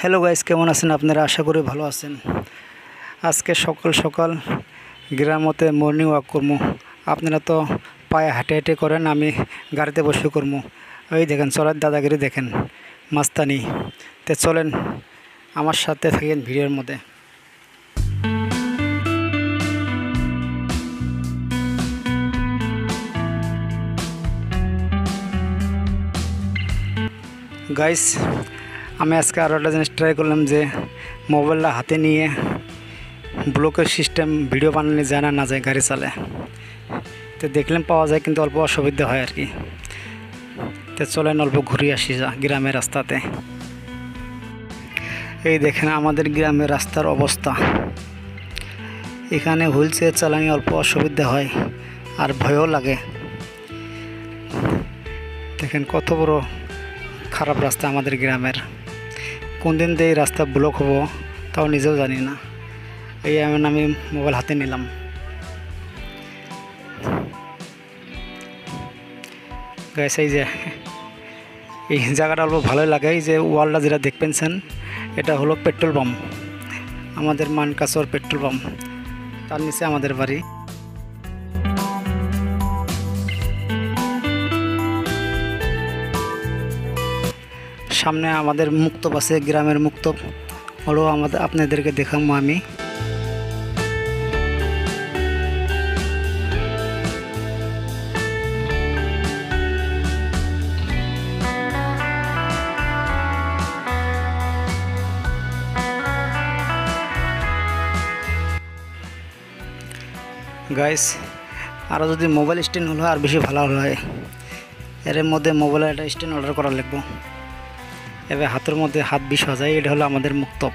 Hello guys, কেমন আছেন আপনারা? আশা করি ভালো আছেন। আজকে সকাল সকাল গ্রামতে মর্নিং ওয়াক করবো। আপনারা তো পায়ে হাঁটে হেঁটে করেন, আমি গাড়িতে বসে করবো। ওই দেখেন চলার দাদাগিরি দেখেন, মাস্তানি। তো চলেন আমার সাথে থাকেন ভিডিওর মধ্যে। গাইস, আমি আজকে আরও একটা জিনিস ট্রাই করলাম যে মোবাইলটা হাতে নিয়ে ব্লকের সিস্টেম ভিডিও বানানো যায় না যায় গাড়ি চালে। তো দেখলাম পাওয়া যায়, কিন্তু অল্প অসুবিধা হয় আর কি। তো চলেন অল্প ঘুরে আসি যা গ্রামের রাস্তাতে। এই দেখেন আমাদের গ্রামের রাস্তার অবস্থা। এখানে হুইল চেয়ার চালানি অল্প অসুবিধা হয় আর ভয়ও লাগে। দেখেন কত বড় খারাপ রাস্তা আমাদের গ্রামের। কোন দিন দিয়ে এই রাস্তা ব্লক হবো তাও নিজেও জানি না। এই এমন আমি মোবাইল হাতে নিলাম। গাইস, এই যে এই জায়গাটা অল্প ভালোই লাগে। এই যে ওয়ালটা যেটা দেখবেন, এটা হলো পেট্রোল পাম্প, আমাদের মানকাসর পেট্রোল পাম্প। তার নিচে আমাদের বাড়ি। সামনে আমাদের মুক্তব আছে, গ্রামের মুক্তব। ওরও আপনাদেরকে দেখাবো আমি। গাইস, আরও যদি মোবাইল স্ট্যান্ড হলো আর বেশি ভালো হয়। এর মধ্যে মোবাইলের একটা স্ট্যান্ড অর্ডার করা লাগবে। এবার হাতের মধ্যে হাত বিষ হয়ে যায়। এটা হলো আমাদের মুক্তব,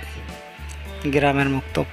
গ্রামের মুক্তব।